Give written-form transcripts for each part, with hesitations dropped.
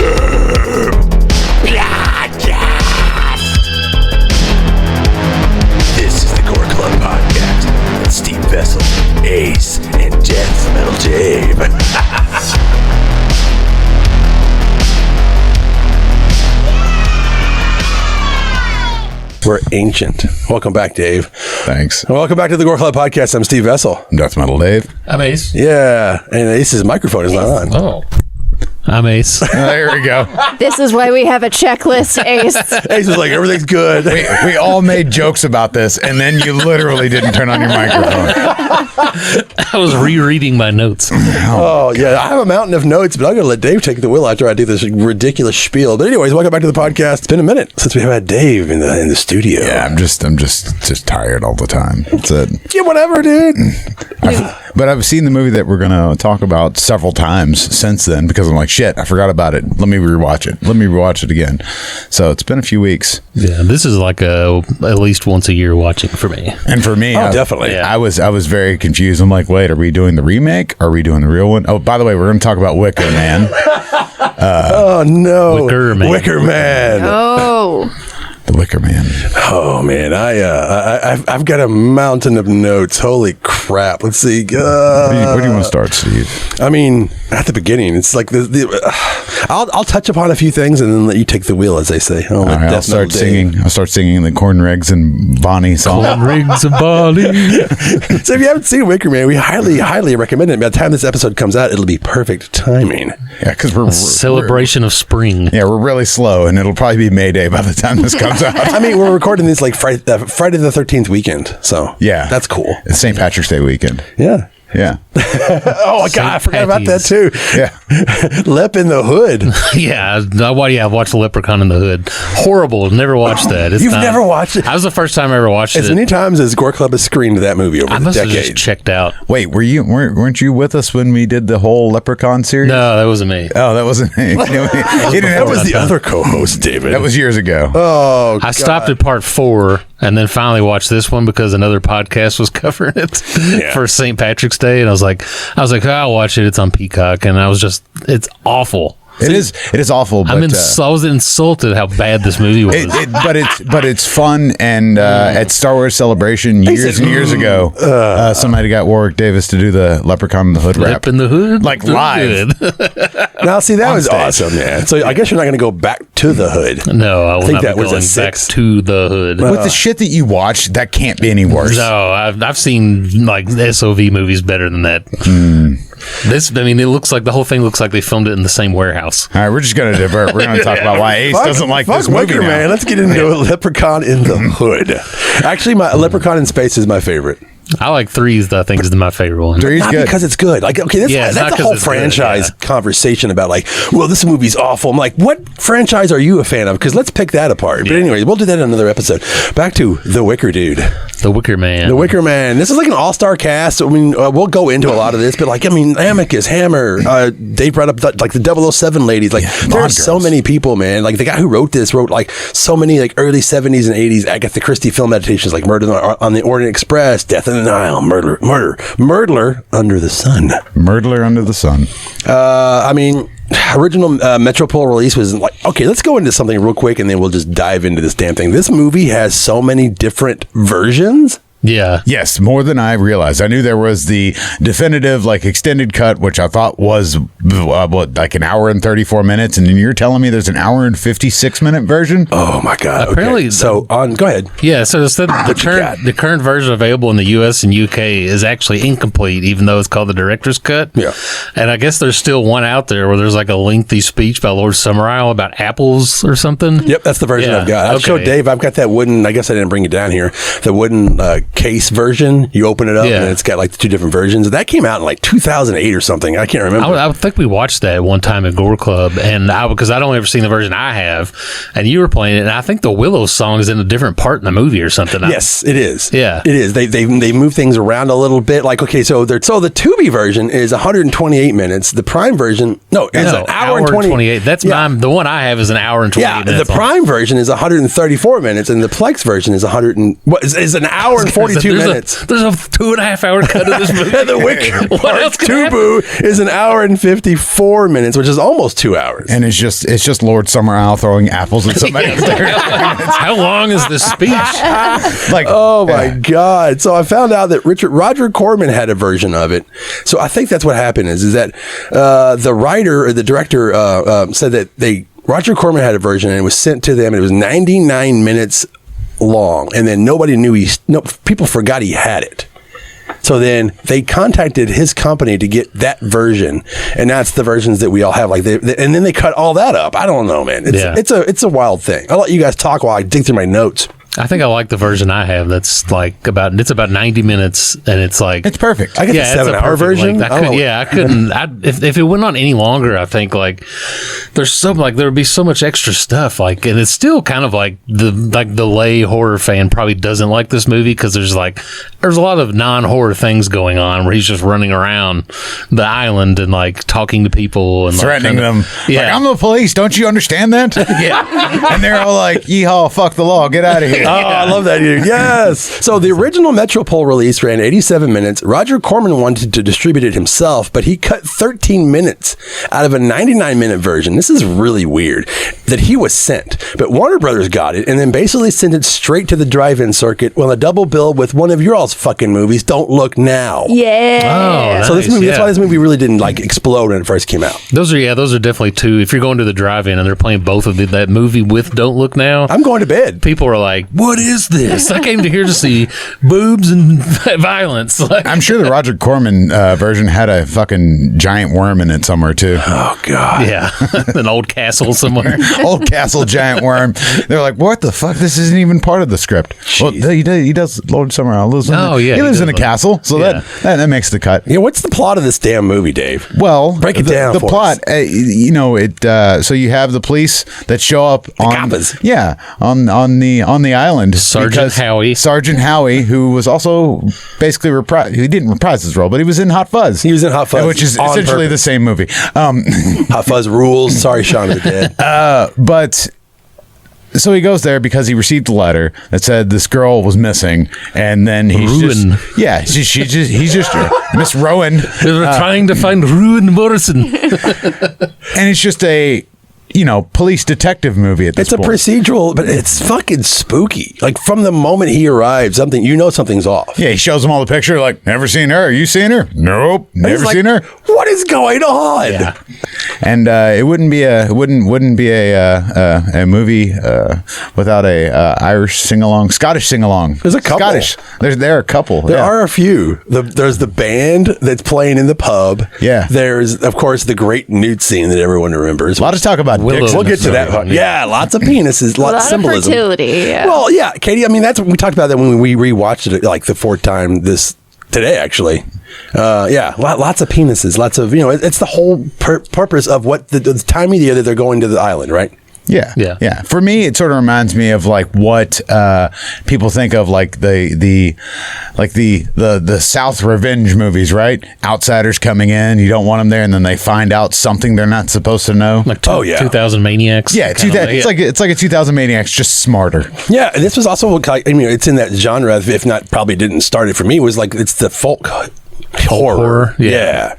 This is the Gore Club podcast with Steve Vessell, Ace, and Deathmetal Dave. We're ancient. Welcome back, Dave. Thanks. And welcome back to the Gore Club podcast. I'm Steve Vessell. I'm Deathmetal Dave. I'm Ace. Yeah, and Ace's microphone is not on. Oh. I'm Ace. There we go. This is why we have a checklist, Ace. Ace is like, everything's good. We all made jokes about this, and then you literally didn't turn on your microphone. I was rereading my notes. Oh, yeah. I have a mountain of notes, but I'm going to let Dave take the wheel after I do this ridiculous spiel. But anyways, welcome back to the podcast. It's been a minute since we have had Dave in the studio. Yeah, I'm just tired all the time. That's it. Yeah, whatever, dude. But I've seen the movie that we're going to talk about several times since then because I'm like, shit, I forgot about it. Let me rewatch it again. So it's been a few weeks. Yeah, this is like at least once a year watching for me. And for me, definitely. I was very confused. I'm like, wait, are we doing the remake? Are we doing the real one? Oh, by the way, we're going to talk about Wicker Man. Oh, no. Wicker Man. Wicker Man. Oh. The Wicker Man. Oh, man. I've got a mountain of notes. Holy crap. Let's see. Where do you want to start, Steve? I mean, at the beginning, it's like I'll touch upon a few things and then let you take the wheel, as they say. Oh, All right, I'll start singing the Corn Rigs and Bonnie song. Corn Rigs and Bonnie. So if you haven't seen Wicker Man, we highly recommend it. By the time this episode comes out, it'll be perfect timing. Yeah, because we're Celebration of spring. Yeah, we're really slow, and it'll probably be May Day by the time this comes out. I mean, we're recording this like Friday the 13th weekend, so yeah, that's cool. It's St. Patrick's Day weekend. Yeah. Yeah. Oh my God, I forgot about that too. Yeah. Lep in the Hood. I've watched Leprechaun in the Hood. Horrible. Never watched that. You've never watched it? That was the first time I ever watched it. As many times as Gore Club has screened that movie over the must decades. have just checked out. Wait, weren't you with us when we did the whole Leprechaun series? No, that wasn't me. Oh, that wasn't me. That was the other co-host, David. That was years ago. Oh, I stopped at part 4 and then finally watched this one because another podcast was covering it for St. Patrick's Day, and I was like, I'll watch it. It's on Peacock, and it's awful. It is awful. But, I was insulted how bad this movie was. But it's fun, and at Star Wars Celebration years and years ago, somebody got Warwick Davis to do the Leprechaun in the Hood rap. Lep in the Hood? Like live. Now, see, that was awesome, man. So I guess you're not going to go back to the Hood. No, I will think not that be was going a 6. back to the Hood. With the shit that you watch, that can't be any worse. No, I've seen like SOV movies better than that. It looks like the whole thing looks like they filmed it in the same warehouse. All right, we're just going to divert. We're going to talk about why Ace doesn't like this movie Wicker now. Man. Let's get into Leprechaun in the Hood. Actually, my Leprechaun in Space is my favorite. I like 3's. I think is my favorite one. 3's Not good because it's good. Like, okay, that's a whole franchise conversation about like, well, this movie's awful. I'm like, what franchise are you a fan of? Because let's pick that apart. But anyway, we'll do that in another episode. Back to the Wicker Dude. The Wicker Man. The Wicker Man. This is like an all-star cast. I mean, we'll go into a lot of this, but like, I mean, Amicus, Hammer, Dave brought up the 007 ladies. Like, there are so many people, man. Like, the guy who wrote this wrote like so many like early 70s and 80s Agatha Christie film adaptations, like Murder on the Orient Express, Death in the Nile, Murderer Under the Sun. Murderer Under the Sun. I mean, original Metropole release was like, okay, let's go into something real quick and then we'll just dive into this damn thing. This movie has so many different versions. Yeah. Yes, more than I realized. I knew there was the definitive, like, extended cut, which I thought was, like an hour and 34 minutes, and then you're telling me there's an hour and 56-minute version? Oh, my God. Apparently, okay. Go ahead. Yeah, so the current version available in the U.S. and U.K. is actually incomplete, even though it's called the director's cut. Yeah. And I guess there's still one out there where there's like a lengthy speech by Lord Summerisle about apples or something. Yep, that's the version I've got. I showed Dave, I've got that wooden, I guess I didn't bring it down here, the wooden case version. You open it up and it's got like the 2 different versions. That came out in like 2008 or something. I can't remember. I think we watched that one time at Gore Club, and because I'd only ever seen the version I have, and you were playing it, and I think the Willow song is in a different part in the movie or something. Yes, it is. Yeah, it is. They move things around a little bit. Like, okay, so the Tubi version is 128 minutes. The Prime version, is an hour and 28. That's the one I have is an hour and 28 minutes. The Prime version is 134 minutes, and the Plex version is an hour and 46 42 minutes. There's a 2.5 hour cut of this movie. And the Wicker What else Part could 2 happen? Boo is an hour and 54 minutes, which is almost 2 hours. And it's just Lord Summerisle throwing apples at somebody. How long is this speech? Like, oh my God. So I found out that Roger Corman had a version of it. So I think that's what happened is that the writer or the director said that Roger Corman had a version and it was sent to them and it was 99 minutes long. And then nobody knew people forgot he had it. So then they contacted his company to get that version, and that's the versions that we all have. Like, and then they cut all that up. I don't know, man. It's a wild thing. I'll let you guys talk while I dig through my notes. I think I like the version I have. That's like about 90 minutes, and it's like it's perfect. I get the 7-hour version. Like, I couldn't. If it went on any longer, I think like there would be so much extra stuff. Like, and it's still kind of like the lay horror fan probably doesn't like this movie because there's a lot of non-horror things going on where he's just running around the island and like talking to people and threatening them. Yeah, like, I'm the police. Don't you understand that? Yeah, and they're all like, "Yeehaw! Fuck the law! Get out of here!" Oh, I love that, dude. Yes. So the original Metropole release ran 87 minutes. Roger Corman wanted to distribute it himself, but he cut 13 minutes out of a 99-minute version. This is really weird that he was sent. But Warner Brothers got it and then basically sent it straight to the drive-in circuit on a double bill with one of your all's fucking movies, Don't Look Now. Yeah. Oh, So this movie, nice, that's why this movie really didn't like explode when it first came out. Those are definitely two. If you're going to the drive-in and they're playing both of that movie with Don't Look Now, I'm going to bed. people are like, "What is this? I came to here to see boobs and violence." Like, I'm sure the Roger Corman version had a fucking giant worm in it somewhere too. Oh, God. yeah, an old castle somewhere. Old castle giant worm. They're like, what the fuck? This isn't even part of the script. Well, he does. Lord Summerisle lives. He lives in a castle, so Yeah. that makes the cut. Yeah, what's the plot of this damn movie, Dave? Well, break it down. The for plot, us. so you have the police that show up on the island. Sergeant Howie, who was also basically he didn't reprise his role, but he was in Hot Fuzz. He was in Hot Fuzz, which is essentially the same movie. Hot Fuzz rules. Sorry, Shaun of the Dead. But so he goes there because he received a letter that said this girl was missing, and then he's just Miss Rowan. They were trying to find Ruin Morrison. And it's just a police detective movie at this point. It's a procedural, but it's fucking spooky. Like, from the moment he arrives, something's off. Yeah, he shows them all the picture, like, never seen her. You seen her? Nope. Never seen her. What is going on? Yeah. And it wouldn't be a movie without a Irish sing-along, Scottish sing-along. There's a couple. Scottish. There are a couple. There are a few. There's the band that's playing in the pub. Yeah. There's, of course, the great nude scene that everyone remembers. A lot of talk about dicks. We'll get to that one. Yeah, lots of penises, lots of symbolism. Of fertility. Yeah. Well, yeah, Katie. I mean, that's we talked about that when we rewatched it like the fourth time today, actually. Lots of penises, lots of It's the whole purpose of what the time of the year that they're going to the island, right? Yeah. For me, it sort of reminds me of like what people think of like the South revenge movies, right? Outsiders coming in, you don't want them there, and then they find out something they're not supposed to know. Like 2000 Maniacs. Yeah, it's like a 2000 Maniacs, just smarter. Yeah, and this was also it's in that genre. If not, probably didn't start it for me. Was like it's the folk horror. Yeah.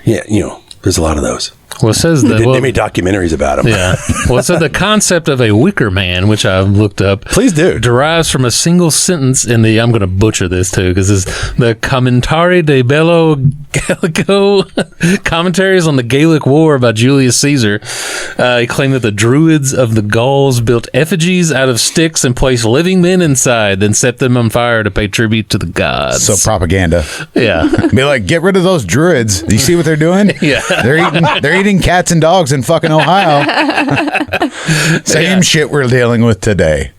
There's a lot of those. Well, it says that they made documentaries about them. Yeah. Well, it said the concept of a wicker man, which I looked up. Please do. Derives from a single sentence in the. I'm going to butcher this too because it's the Commentari de Bello Gallico commentaries on the Gallic War by Julius Caesar. He claimed that the Druids of the Gauls built effigies out of sticks and placed living men inside, then set them on fire to pay tribute to the gods. So propaganda. Yeah. Be like, get rid of those Druids. You see what they're doing? Yeah. They're eating cats and dogs in fucking Ohio. Same shit we're dealing with today.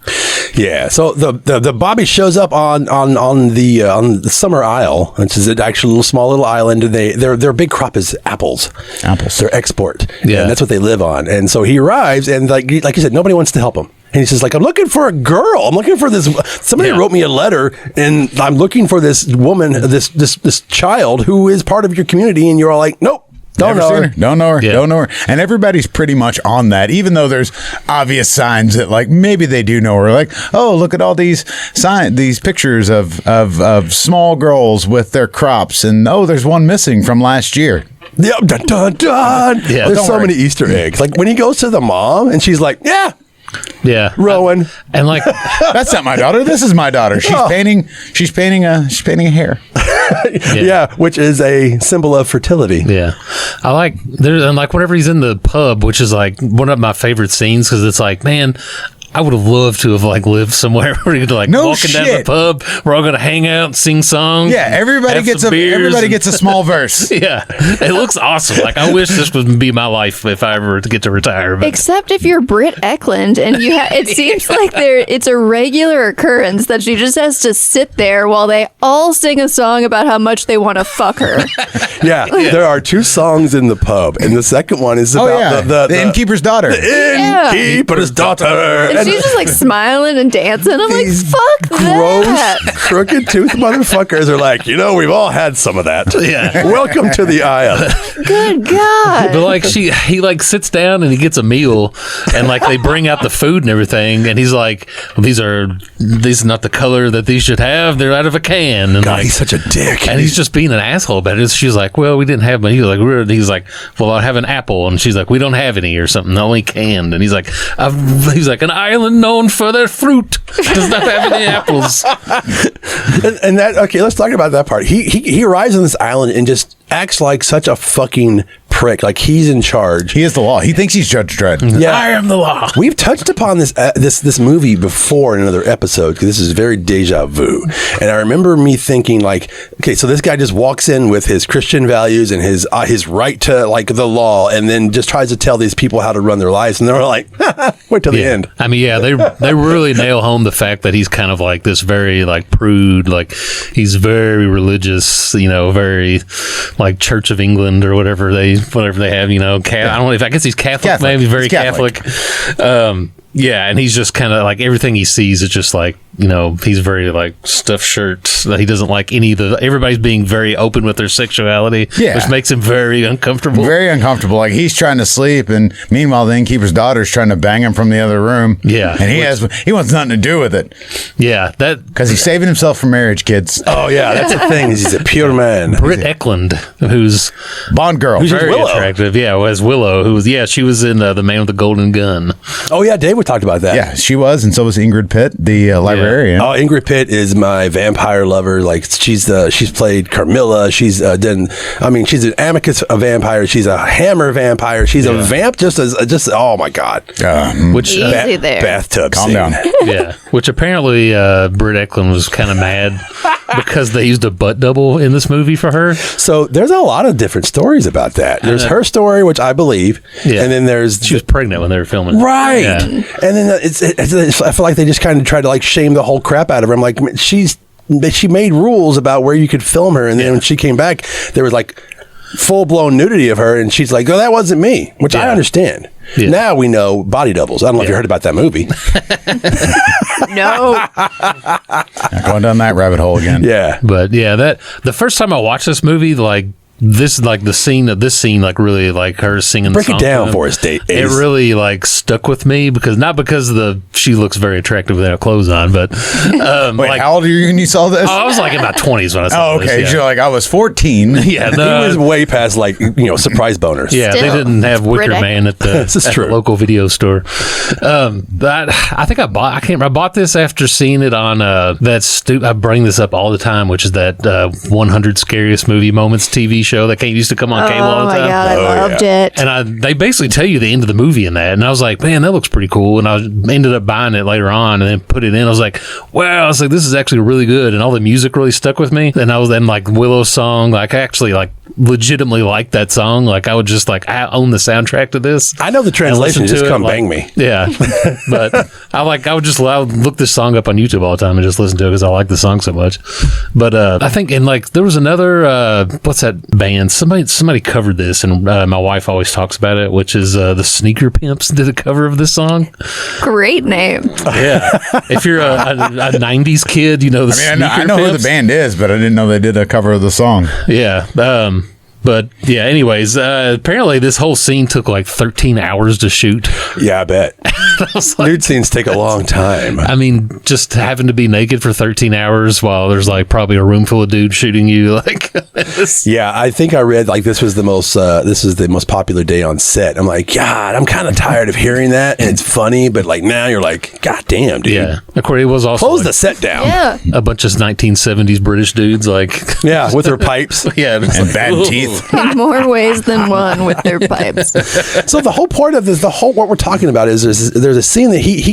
Yeah. So the Bobby shows up on the Summerisle, which is an actual small little island, and their big crop is apples. Their export. Yeah. And that's what they live on. And so he arrives, and like you said, nobody wants to help him. And he says, like, I'm looking for a girl. I'm looking for this. Somebody wrote me a letter, and I'm looking for this woman, this child who is part of your community. And you're all like, nope. Don't know her. Don't know her. Yeah. Don't know her. And everybody's pretty much on that, even though there's obvious signs that like maybe they do know her. Like, oh, look at all these pictures of small girls with their crops, and oh, there's one missing from last year. Yep, dun, dun, dun. Yeah, There's don't so worry. many Easter eggs. Like when he goes to the mom and she's like, yeah, Yeah. Rowan. And like, That's not my daughter. This is my daughter. She's Oh. painting. She's painting a hare. Yeah, which is a symbol of fertility. yeah, I like there and like whenever he's in the pub, which is like one of my favorite scenes because it's like, man, I would have loved to have like lived somewhere where you're like No walking down the shit. pub. We're all gonna hang out and sing songs. Yeah, everybody have gets some a beers and- small verse. Yeah, it looks awesome. Like I wish this would be my life if I ever get to retire. But Except if you're Britt Ekland and it seems like it's a regular occurrence that she just has to sit there while they all sing a song about how much they want to fuck her. Yeah, there are 2 songs in the pub, and the second one is Oh about yeah, the innkeeper's daughter. innkeeper's daughter. And she's just like smiling and dancing. I'm like, These fuck gross, that. crooked tooth motherfuckers are like, we've all had some of that. Yeah. Welcome to the island. Good God. But like he like sits down and he gets a meal and like they bring out the food and everything and he's like, well, these are not the color that these should have. They're out of a can. And God, like, he's such a dick. and he's just being an asshole about it. She's like, well, we didn't have, but he's like, well, I'll have an apple. And she's like, we don't have any or something. Only canned. And he's like, an island known for their fruit does not have any apples. and that, okay, let's talk about that part. He arrives on this island and just acts like such a fucking prick. Like he's in charge. He is the law. He thinks he's Judge Dredd. Yeah. I am the law. We've touched upon this movie before in another episode because this is very deja vu. And I remember me thinking like, okay, so this guy just walks in with his Christian values and his right to like the law, and then just tries to tell these people how to run their lives, and they're like, wait till the end. I mean, yeah, they really nail home the fact that he's kind of like this very like prude, like he's very religious, very like Church of England or whatever they have, I don't know if I guess he's Catholic. Maybe very He's Catholic. Yeah, and he's just kind of like everything he sees is just like, he's very like stuffed shirts. He doesn't like any of everybody's being very open with their sexuality, which makes him very uncomfortable. Very uncomfortable. Like he's trying to sleep, and meanwhile the innkeeper's daughter's trying to bang him from the other room. Yeah. And he wants nothing to do with it Yeah, that because he's saving himself for marriage, kids. Oh yeah, that's the thing. He's a pure man. Britt Ekland, who's Bond girl. very Willow. attractive. Yeah, as Willow, she was in The Man with the Golden Gun. Oh yeah, Dave talked about that. Yeah, she was, and so was Ingrid Pitt, the librarian. Oh, Ingrid Pitt is my vampire lover. Like she's played Carmilla. She's she's an amicus a vampire. She's a hammer vampire. She's a vamp. Just oh my god. Which Easy there. Bathtub Calm scene. down. yeah, which apparently Britt Ekland was kind of mad because they used a butt double in this movie for her. So there's a lot of different stories about that. There's her story, which I believe, and then there's She was pregnant when they were filming. right, Yeah. and then I feel like they just kind of tried to like shame the whole crap out of her. I'm like, she made rules about where you could film her, and then when she came back, there was like full blown nudity of her, and she's like, "Oh, that wasn't me," which I understand. Yeah. Now we know body doubles. I don't know if you heard about that movie. No. Not going down that rabbit hole again. Yeah. But yeah, that the first time I watched this movie, like this, like the scene of this scene, like really like her singing. Break the it song down him, for us, Dave. It really like stuck with me because not because she looks very attractive without clothes on, but Wait, like, how old are you when you saw this? I was like in my 20s when I saw Oh, this. okay. Yeah. You're like, I was 14. Yeah, He was way past like surprise boners. Yeah, they Still, didn't have Wicker Britt Man at the, This is at true. the local video store. But I think I bought this after seeing it on I bring this up all the time, which is that 100 Scariest Movie Moments TV show that used to come on cable all Oh the my time. God, I loved it. And they basically tell you the end of the movie in that. And I was like, man, that looks pretty cool. And I ended up buying it later on and then put it in. I was like, wow, this is actually really good. And all the music really stuck with me. And I was then like Willow's song, like I actually like legitimately liked that song. Like I would just like, I own the soundtrack to this. I know the translation. listen to Just it, come like- bang me. Yeah. But I would look this song up on YouTube all the time and just listen to it because I like the song so much. But I think, and like there was another, what's that band? Somebody covered this, and my wife always talks about it, which is the Sneaker Pimps did a cover of this song. Great name. Yeah. If you're a 90s kid, you know the I Sneaker know who Pimps. the band is, but I didn't know they did a cover of the song. Yeah. But yeah, anyways, apparently this whole scene took like 13 hours to shoot. Yeah, I bet. Nude scenes take a long time. I mean, just having to be naked for 13 hours while there's like probably a room full of dudes shooting you. Like, yeah, I think I read like this was the most popular day on set. I'm like, God, I'm kind of tired of hearing that, and it's funny, but like now you're like, God damn, dude. Yeah, of course, it was also close like the set down. Yeah. a bunch of 1970s British dudes, like Yeah, with their pipes. yeah, And bad teeth. In more ways than one with their pipes. So the whole part of this, what we're talking about is there's a scene that he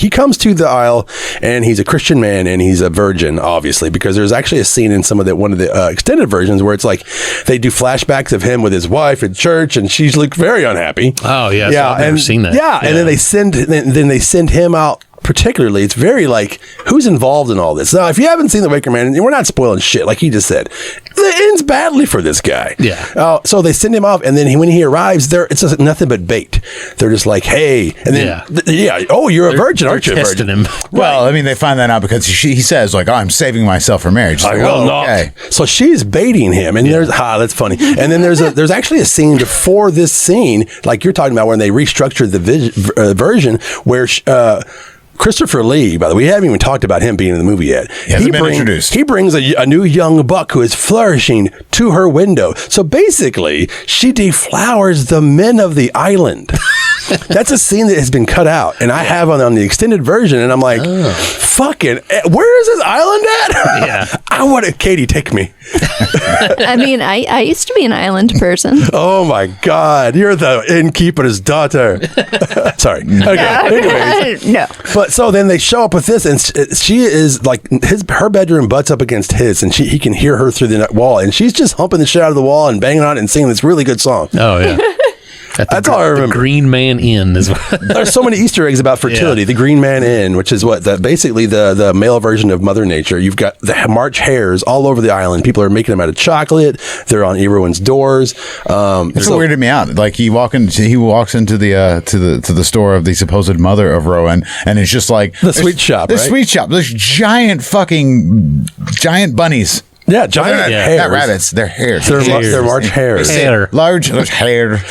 comes to the aisle, and he's a Christian man and he's a virgin, obviously, because there's actually a scene in one of the extended versions where it's like they do flashbacks of him with his wife at church, and she's like very unhappy. Oh yeah, so I've never seen that. Yeah, and then they send him out. Particularly, it's very like, who's involved in all this? Now, if you haven't seen The Wicker Man, we're not spoiling shit, like he just said. It ends badly for this guy. Yeah. So they send him off, and then when he arrives, it's just nothing but bait. They're just like, hey, and then oh, you're a virgin, aren't you? Testing him. Well, I mean, they find that out because he says like, oh, I'm saving myself for marriage. Like, Well, no. okay. So she's baiting him, and that's funny. And then there's actually a scene before this scene, like you're talking about, when they restructured the version where. Christopher Lee, by the way, we haven't even talked about him being in the movie yet. He hasn't been introduced. He brings a new young buck who is flourishing to her window. So basically, she deflowers the men of the island. That's a scene that has been cut out, and I have on the extended version, and I'm like, fucking, where is this island at? Yeah. I want to, Katie, take me. I mean, I used to be an island person. Oh my God, you're the innkeeper's daughter. Sorry. Okay. Anyways. No. But so then they show up with this, and she is like, her bedroom butts up against his, and he can hear her through the wall, and she's just humping the shit out of the wall and banging on it and singing this really good song. Oh yeah. That's all I remember. The Green Man Inn is what. There's so many Easter eggs about fertility. Yeah. The Green Man Inn, which is basically the male version of Mother Nature. You've got the March hares all over the island. People are making them out of chocolate. They're on everyone's doors. It's so weirded me out. Like he walks into the to the store of the supposed mother of Rowan, and it's just like the sweet shop. The sweet shop. There's giant bunnies. Yeah, giant hares. Not rabbits. They're hares. They're March hares. Large hares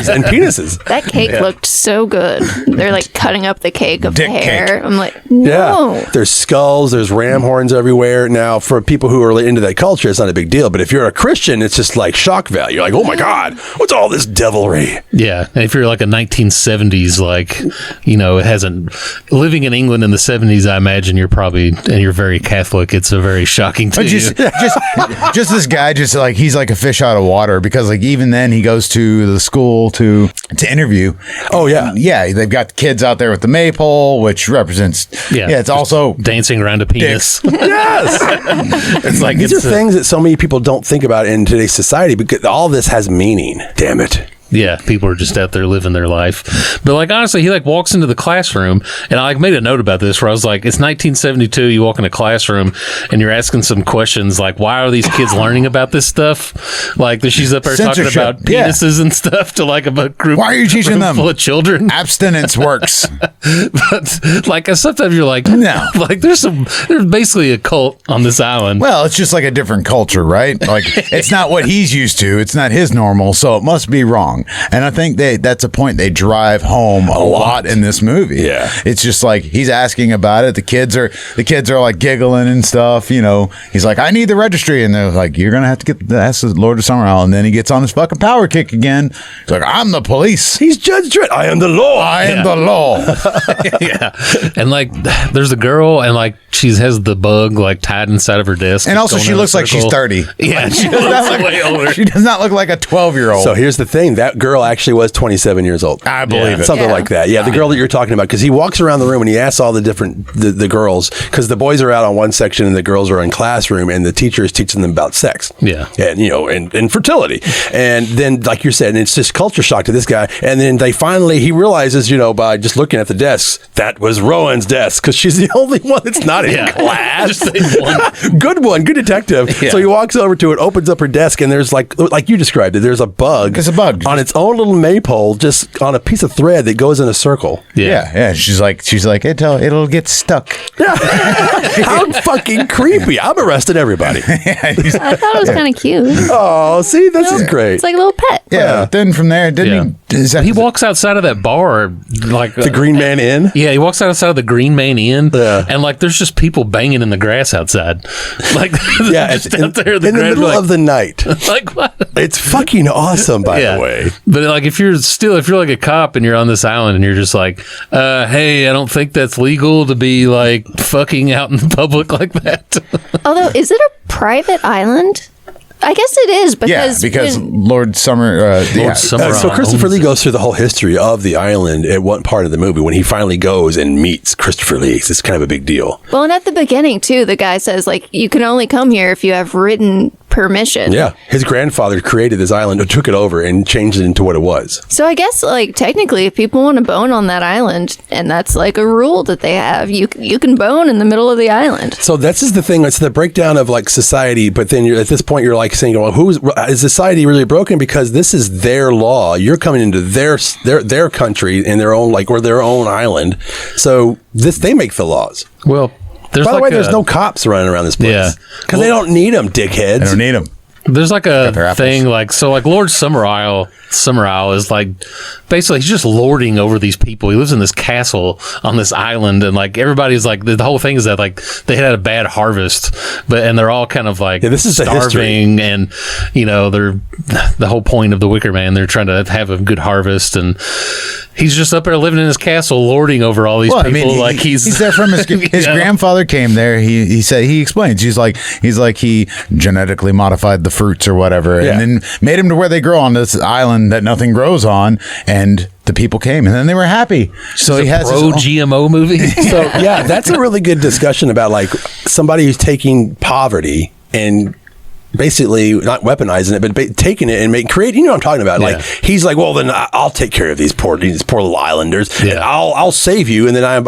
And penises. That cake looked so good. They're like cutting up the cake of Dick the hair. cake. I'm like, no. Yeah, there's skulls, there's ram horns everywhere. Now, for people who are into that culture, it's not a big deal. But if you're a Christian, it's just like shock value. You're like, oh my God, what's all this devilry? Yeah, and if you're like a 1970s, like, it hasn't living in England in the 70s, I imagine you're very Catholic. It's a very shocking to you. Just this guy, just like he's like a fish out of water, because like even then he goes to the school to interview. Oh yeah, yeah. They've got kids out there with the maypole, which represents. Yeah, it's also dancing around a penis. Yes, it's like these are things that so many people don't think about in today's society, because all this has meaning. Damn it. Yeah, people are just out there living their life. But like, honestly, he like walks into the classroom, and I like made a note about this where I was like, it's 1972, you walk in a classroom and you're asking some questions like, why are these kids learning about this stuff? Like, she's up there talking about penises and stuff to like a group. Why are you teaching them full of children? Abstinence works. But like, sometimes you're like, no, like there's basically a cult on this island. Well, it's just like a different culture, right? Like it's not what he's used to. It's not his normal, so it must be wrong. And I think that's a point they drive home a lot in this movie. Yeah. It's just like he's asking about it. The kids are like giggling and stuff, He's like, I need the registry, and they're like, you're gonna have to ask the Lord of Summerisle. And then he gets on his fucking power kick again. He's like, I'm the police. He's Judge Dredd. I am the law. I am the law. Yeah. And like there's a girl, and like she has the bug like tied inside of her desk. And also she looks like she's 30. Yeah, she looks way older. She does not look like a 12-year-old. So here's the thing. That girl actually was 27 years old. I believe it. Something like that. Yeah, the girl that you're talking about, because he walks around the room and he asks all the different the girls, because the boys are out on one section and the girls are in classroom, and the teacher is teaching them about sex. Yeah. And and fertility. And then, like you said, and it's just culture shock to this guy. And then he realizes, by just looking at the desks, that was Rowan's desk, because she's the only one that's not in class. Just one. Good detective. Yeah. So he walks over to it, opens up her desk, and there's like you described it, there's a bug. There's a bug on on its own little maypole, just on a piece of thread that goes in a circle. Yeah. She's like, it'll get stuck. How fucking creepy! I'm arresting everybody. I thought it was kind of cute. Oh, see, this is great. It's like a little pet. Yeah. Then from there, he walks outside of that bar, like the Green Man Inn. Yeah, he walks outside of the Green Man Inn, Yeah. and like there's just people banging in the grass outside, like It's just out there in the middle like, of the night. like what? It's fucking awesome, by the way. But like if you're like a cop and you're on this island and you're just like, hey, I don't think that's legal to be like fucking out in public like that. Although, is it a private island? I guess it is because Lord Summerisle So Christopher Lee goes through the whole history of the island at one part of the movie when he finally goes and meets Christopher Lee. It's kind of a big deal. Well, and at the beginning too, the guy says like you can only come here if you have written permission. Yeah, his grandfather created this island, or took it over and changed it into what it was. So I guess like technically, if people want to bone on that island, and that's like a rule that they have, you can bone in the middle of the island. So this is the thing. It's the breakdown of like society. But then at this point, you're like saying, well, is society really broken? Because this is their law. You're coming into their country and their own or their own island. So they make the laws. Well, by the way, there's no cops running around this place. Because they don't need them, dickheads. They don't need them. There's like a thing like Lord Summerisle is like basically he's just lording over these people. He lives in this castle on this island, and like everybody's like the whole thing is that like they had a bad harvest, and they're all kind of like this is starving, and they're the whole point of the Wicker Man. They're trying to have a good harvest, and he's just up there living in his castle, lording over all these people. I mean, he's there from his grandfather came there. He said he explains. He's like he genetically modified the fruits or whatever, and then made them to where they grow on this island that nothing grows on, and the people came, and then they were happy. So he has pro GMO movie. So that's a really good discussion about like somebody who's taking poverty and basically not weaponizing it, but taking it and creating. You know what I'm talking about? Yeah. Like he's like, well, then I'll take care of these poor little islanders. Yeah. And I'll save you, and then I'm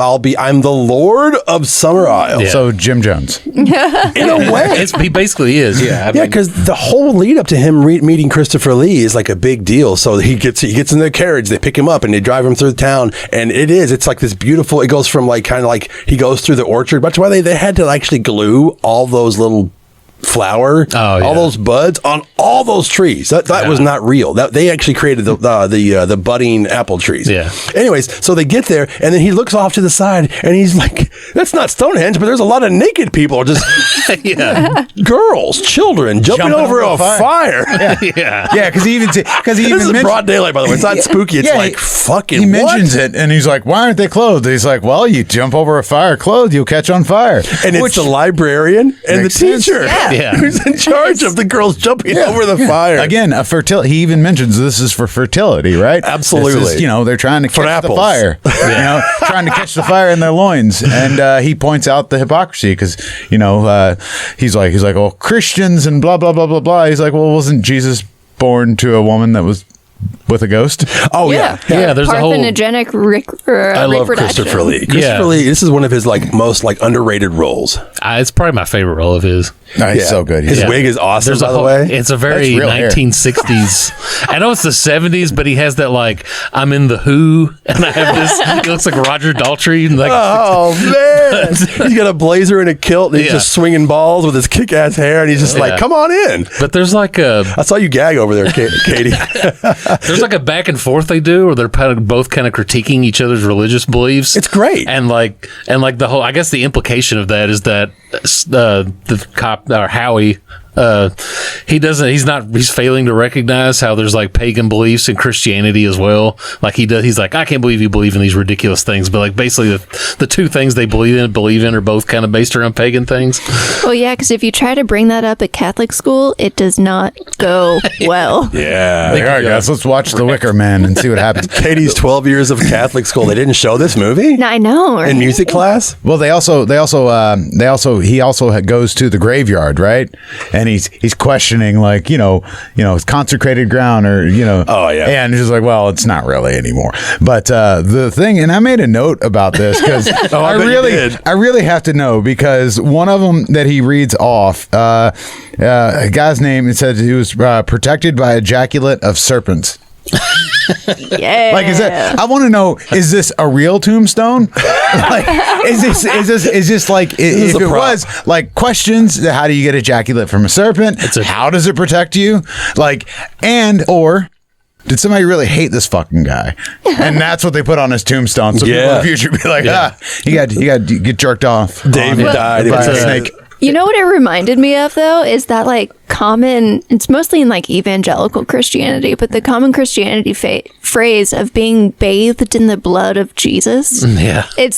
the Lord of Summerisle. Yeah. So Jim Jones, in a way, he basically is. Yeah, because the whole lead up to him meeting Christopher Lee is like a big deal. So he gets in their carriage, they pick him up, and they drive him through the town, and it's like this beautiful. It goes from like kind of like he goes through the orchard. That's why they had to actually glue all those little flower, all those buds on all those trees. That was not real. That they actually created the budding apple trees. Yeah. Anyways, so they get there, and then he looks off to the side, and he's like, "That's not Stonehenge, but there's a lot of naked people, just girls, children jumping over a fire." Because he even This is broad daylight, by the way. It's not spooky. It's like fucking. He mentions it, and he's like, "Why aren't they clothed?" He's like, "Well, you jump over a fire clothed, you'll catch on fire." And it's the librarian and the teacher. Who's in charge of the girls jumping over the fire. Again, a fertility. He even mentions this is for fertility, right? Absolutely. This is, they're trying to catch the apples. fire. Trying to catch the fire in their loins. And he points out the hypocrisy because, he's like, well, Christians and blah, blah, blah, blah, blah. He's like, well, wasn't Jesus born to a woman that was with a ghost? Oh yeah. There's a whole parthenogenic I love Christopher Lee. Christopher Lee. This is one of his most underrated roles. It's probably my favorite role of his. He's so good. His wig is awesome. By the way, it's a very 1960s. I know it's the 70s, but he has that I'm in the Who, and I have this. He looks like Roger Daltrey. Oh man, he's got a blazer and a kilt, and he's just swinging balls with his kick-ass hair, and he's just like, "Come on in." But there's I saw you gag over there, Katie. There's a back and forth they do, where they're both kind of critiquing each other's religious beliefs. It's great, and the whole. I guess the implication of that is that the cop or Howie, he's failing to recognize how there's pagan beliefs in Christianity as well. He's like, I can't believe you believe in these ridiculous things, but basically the two things they believe in are both kind of based around pagan things. Well, yeah, because if you try to bring that up at Catholic school, it does not go well. Yeah. All right, guys, let's watch The Wicker Man and see what happens. Katie's 12 years of Catholic school. They didn't show this movie? I know. Right? In music class? Well, he also goes to the graveyard, right? And he's questioning it's consecrated ground or Oh yeah. And he's just like, well, it's not really anymore. But the thing, and I made a note about this because I really have to know, because one of them that he reads off, a guy's name, it said he was protected by ejaculate of serpents. Yeah. Like, is that? I want to know: is this a real tombstone? Like, is this like if it was like questions? How do you get ejaculate from a serpent? How does it protect you? Like, or did somebody really hate this fucking guy? And that's what they put on his tombstone. So people in the future be like, you got to get jerked off. Dave died by a snake. You know what it reminded me of, though, is that like it's mostly in like evangelical Christianity, but the common Christianity phrase of being bathed in the blood of Jesus. Yeah. It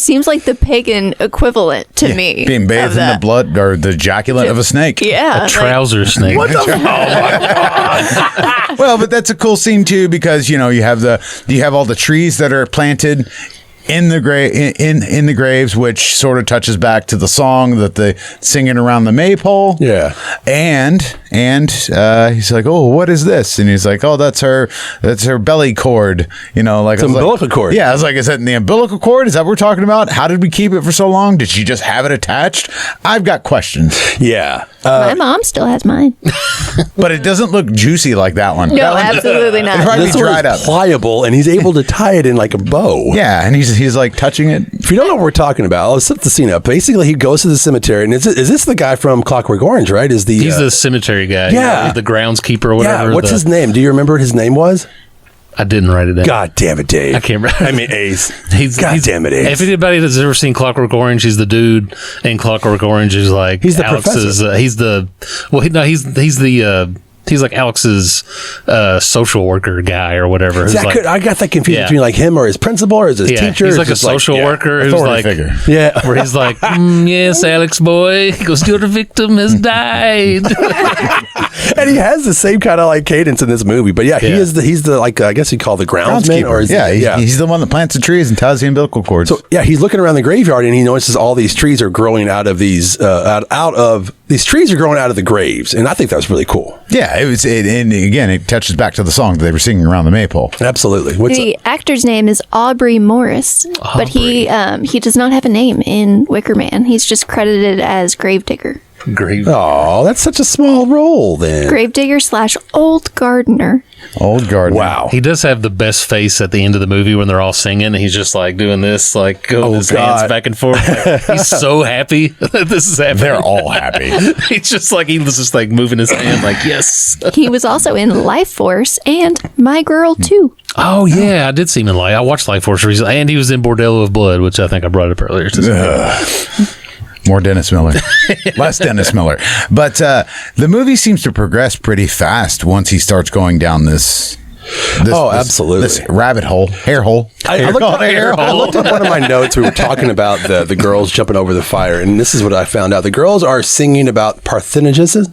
seems like the pagan equivalent to me. Being bathed in the blood or the ejaculate of a snake. Yeah. A trouser snake. What the oh my God. Well, but that's a cool scene too, because you have all the trees that are planted in the in the graves, which sort of touches back to the song that they singing around the maypole. Yeah. And he's like, oh, what is this? And he's like, oh, that's her belly cord. Like it's umbilical cord. Yeah, I was like, is that in the umbilical cord? Is that what we're talking about? How did we keep it for so long? Did she just have it attached? I've got questions. Yeah. My mom still has mine. But it doesn't look juicy like that one. No, absolutely not. It'd probably This be one dried is up. pliable, and he's able to tie it in like a bow. Yeah, and he's like touching it. If you don't know what we're talking about, I'll set the scene up. Basically, he goes to the cemetery, and is this the guy from Clockwork Orange, right? He's the cemetery guy. Yeah. The groundskeeper or whatever. Yeah, what's his name? Do you remember what his name was? I didn't write it down. God damn it, Dave. I can't remember. I mean, Ace. God damn it, Ace. If anybody has ever seen Clockwork Orange, he's the dude in Clockwork Orange who's like He's the Alex's. professor. He's like Alex's social worker guy or whatever. See, I got that confused between like him or his principal or his teacher. He's It's like a just social worker who's authority like, figure. Yeah. where he's like, yes, Alex boy, he goes, your victim has died. And he has the same kind of like cadence in this movie. But yeah, he's the like, I guess you call the groundsman. Or he's the one that plants the trees and ties the umbilical cords. So yeah, he's looking around the graveyard and he notices all these trees are growing out of these these trees are growing out of the graves, and I think that was really cool. Yeah, and again, it touches back to the song that they were singing around the maypole. Absolutely. The actor's name is Aubrey Morris, but he does not have a name in Wicker Man. He's just credited as Gravedigger. Oh, that's such a small role then. Gravedigger / old gardener. Old gardener. Wow. He does have the best face at the end of the movie when they're all singing. And he's just like doing this, like going his hands back and forth. Like, he's so happy that this is happening. They're all happy. He was just like moving his hand like, yes. He was also in Life Force and My Girl 2. Oh, yeah. I did see him in I watched Life Force recently. And he was in Bordello of Blood, which I think I brought up earlier. More Dennis Miller. Less Dennis Miller. But the movie seems to progress pretty fast once he starts going down this absolutely. This rabbit hole, hair hole. I looked at one of my notes. We were talking about the girls jumping over the fire, and this is what I found out. The girls are singing about parthenogenesis.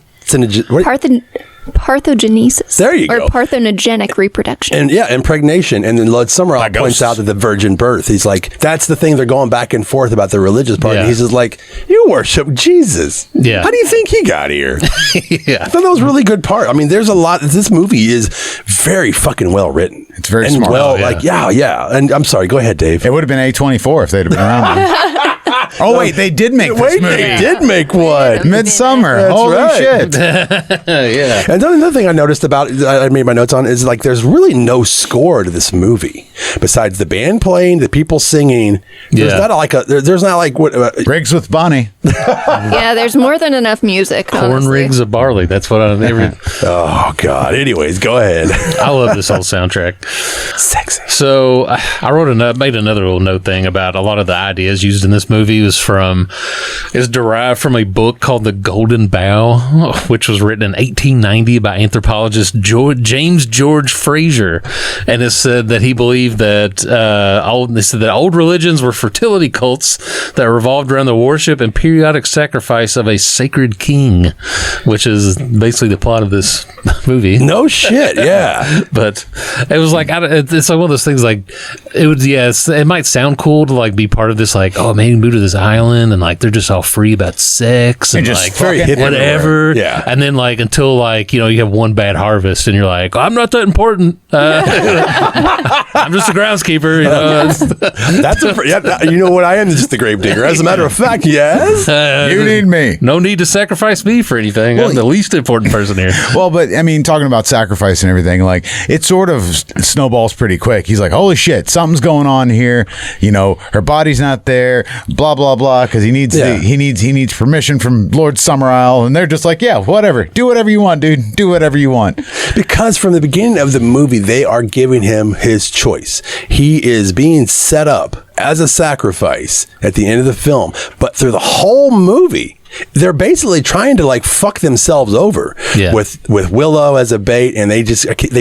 Parthenogenesis. There you go. Or parthenogenic reproduction. And impregnation. And then Lord Summerisle points out that the virgin birth. He's like, that's the thing they're going back and forth about the religious part. And he's just like, you worship Jesus. Yeah. How do you think he got here? Yeah. I thought that was a really good part. I mean, there's a lot. This movie is very fucking well written. It's very and smart. Well, yeah. And I'm sorry. Go ahead, Dave. It would have been A24 if they'd have been around. Oh, wait, they did make this movie. They did make one. Midsummer. That's Holy right. shit. Yeah. And then another thing I noticed about, I made my notes on, is like there's really no score to this movie besides the band playing, the people singing. There's not like what Rigs with Bonnie. Yeah, there's more than enough music. Corn honestly. rigs of barley. That's what Oh God. Anyways, go ahead. I love this whole soundtrack. Sexy. So I made another little note thing about a lot of the ideas used in this movie is derived from a book called The Golden Bough, which was written in 1890 by anthropologist James George Fraser, and it said that he believed that old religions were fertility cults that revolved around the worship and periodic sacrifice of a sacred king, which is basically the plot of this movie. No shit. Yeah. But it was like it's like one of those things. Like it might sound cool to like be part of this. Like, oh man, move to this island and like they're just all free about sex and just like very hip whatever. everywhere. Yeah. And then like until like you have one bad harvest and you're like, I'm not that important. I'm just a groundskeeper. That's you know what? I am just the grave digger. As a matter of fact, yes. You need me. No need to sacrifice me for anything. I'm the least important person here. Well, but I mean, talking about sacrifice and everything, like it sort of snowballs pretty quick. He's like, "Holy shit, something's going on here." You know, her body's not there. Blah blah blah. Because he needs permission from Lord Summerisle, and they're just like, "Yeah, whatever. Do whatever you want, dude. Do whatever you want." Because from the beginning of the movie, they are giving him his choice. He is being set up as a sacrifice at the end of the film, but through the whole movie, they're basically trying to like fuck themselves over with Willow as a bait, and they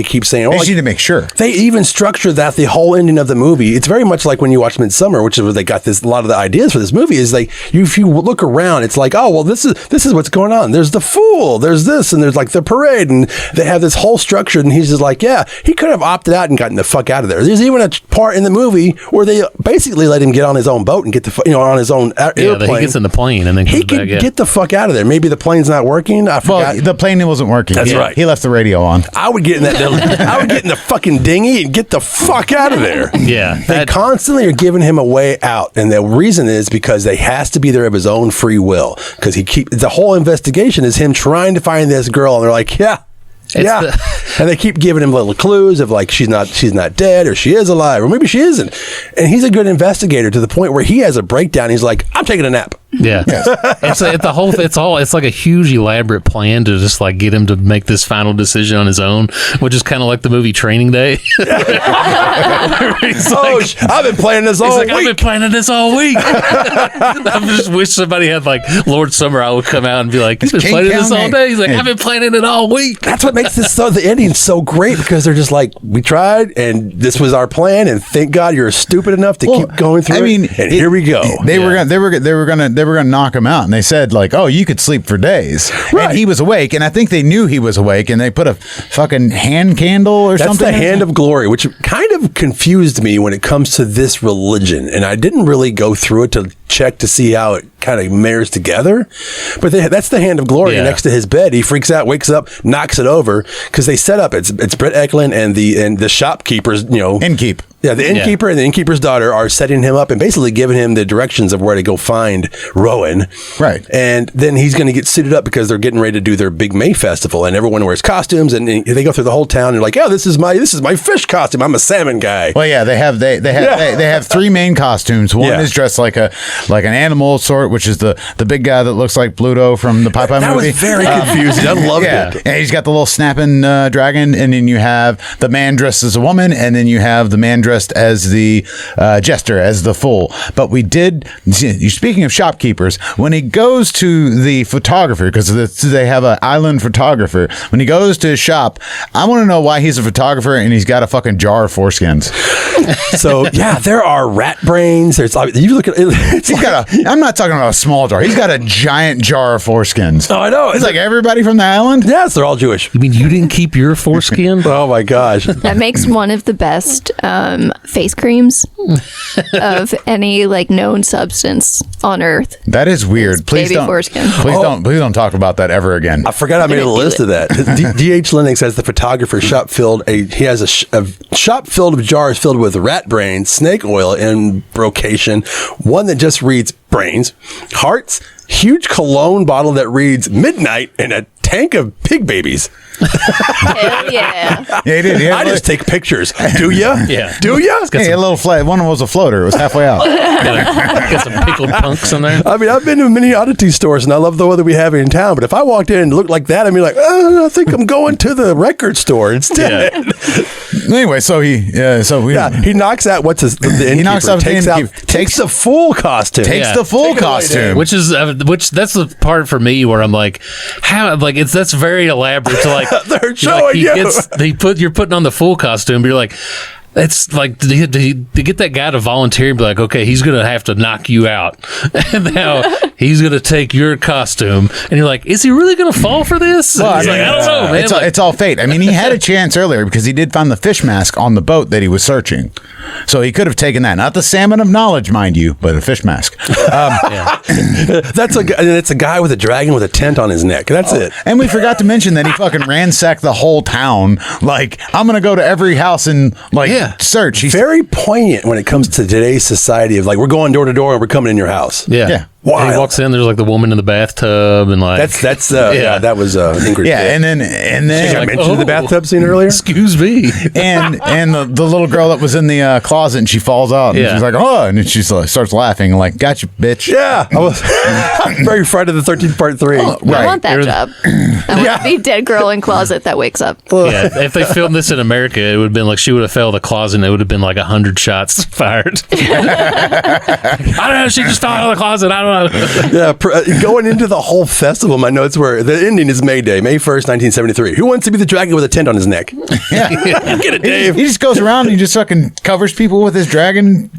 keep saying, "Oh, they need to make sure." They even structure that the whole ending of the movie. It's very much like when you watch Midsummer, which is where they got this. A lot of the ideas for this movie is like if you look around, it's like, oh well, this is what's going on. There's the fool, there's this, and there's like the parade, and they have this whole structure. And he's just like, yeah, he could have opted out and gotten the fuck out of there. There's even a part in the movie where they basically let him get on his own boat and get on his own airplane. He gets in the plane and then comes back. Get the fuck out of there. Maybe the plane's not working. I forgot. Well, the plane wasn't working. That's right. He left the radio on. I would get in that. I would get in the fucking dinghy and get the fuck out of there. Yeah. They constantly are giving him a way out, and the reason is because they has to be there of his own free will. Because the whole investigation is him trying to find this girl, and they're like, and they keep giving him little clues of like she's not dead, or she is alive, or maybe she isn't. And he's a good investigator to the point where he has a breakdown. He's like, I'm taking a nap. Yeah, it's like a huge elaborate plan to just like get him to make this final decision on his own, which is kind of like the movie Training Day. I've been planning this all week. I've been planning this all week. I just wish somebody had like Lord Summerisle would come out and be like, "You've been planning this all day." He's like, "I've been planning it all week." That's what makes the ending so great, because they're just like, we tried and this was our plan, and thank God you're stupid enough to keep going through it. And here we go. They were gonna knock him out, and they said like, "Oh, you could sleep for days." Right. And he was awake, and I think they knew he was awake, and they put a fucking hand candle or something. That's the hand of glory, which kind of confused me when it comes to this religion, and I didn't really go through it to check to see how it kind of marries together. But that's the hand of glory next to his bed. He freaks out, wakes up, knocks it over, because they set up it's Brett Ekland and the shopkeepers, Innkeep. Yeah, the innkeeper and the innkeeper's daughter are setting him up and basically giving him the directions of where to go find Rowan. Right. And then he's going to get suited up because they're getting ready to do their big May festival, and everyone wears costumes, and they go through the whole town and they're like, "Oh, this is my fish costume. I'm a salmon guy." Well, yeah, they have three main costumes. One is dressed like an animal sort, which is the big guy that looks like Pluto from the Popeye movie. That was very confusing. I loved it. And he's got the little snapping dragon, and then you have the man dressed as a woman, and then you have the man dressed as the jester, as the fool. But speaking of shopkeepers, when he goes to the photographer, because they have an island photographer, when he goes to his shop, I want to know why he's a photographer and he's got a fucking jar of foreskins. So yeah, there are rat brains. There's you look at it. I'm not talking about a small jar. He's got a giant jar of foreskins. Oh, I know. It's like everybody from the island. Yes, they're all Jewish. You mean you didn't keep your foreskin? Oh my gosh, that makes one of the best face creams of any like known substance on Earth. That is weird. Please baby don't. Foreskin. Please don't talk about that ever again. I forgot I made a list of that. D.H. Lennox has the photographer shop filled. He has a shop filled with jars filled with rat brains, snake oil, and brocation. One that just reads brains, hearts, huge cologne bottle that reads midnight, and a tank of pig babies. Hell yeah. Yeah, he did. I just take pictures. Do ya? Yeah. Do ya? Hey, a little flat. One was a floater. It was halfway out. Got some pickled punks in there. I mean, I've been to many oddity stores, and I love the one that we have in town. But if I walked in and looked like that, I'd be like, I think I'm going to the record store instead. Yeah. Anyway, he knocks out the innkeeper. He knocks out the innkeeper. Takes the full costume. Takes the full costume. Which that's the part for me where I'm like, how that's very elaborate to like. They're showing you're putting on the full costume, but you're like, it's like to get that guy to volunteer and be like, okay, he's gonna have to knock you out, and now he's gonna take your costume, and you're like, is he really gonna fall for this? Well, I don't know, man. It's all fate. I mean, he had a chance earlier because he did find the fish mask on the boat that he was searching, so he could have taken that. Not the salmon of knowledge, mind you, but a fish mask. It's a guy with a dragon with a tent on his neck. That's it. And we forgot to mention that he fucking ransacked the whole town. Like, I'm gonna go to every house and search. He's very poignant when it comes to today's society of like, we're going door to door and we're coming in your house. Yeah. Wild. And he walks in. There's like the woman in the bathtub, and like That's that was Ingrid. Yeah, Pitt. and then I like, mentioned the oh. bathtub scene earlier. excuse me. and the little girl that was in the closet, and she falls out, and Yeah. she's like, oh, and then she starts laughing, like, gotcha, bitch. Yeah, I was very Friday the 13th Part 3. I want that job. I want to be dead girl in closet that wakes up. Yeah, if they filmed this in America, it would have been like she would have fell in the closet, and it would have been like 100 shots fired. I don't know. She just fell out of the closet. I don't know. Yeah, going into the whole festival, my notes were the ending is May Day, May 1st, 1973. Who wants to be the dragon with a tent on his neck? Get it, Dave. He just goes around and he just fucking covers people with his dragon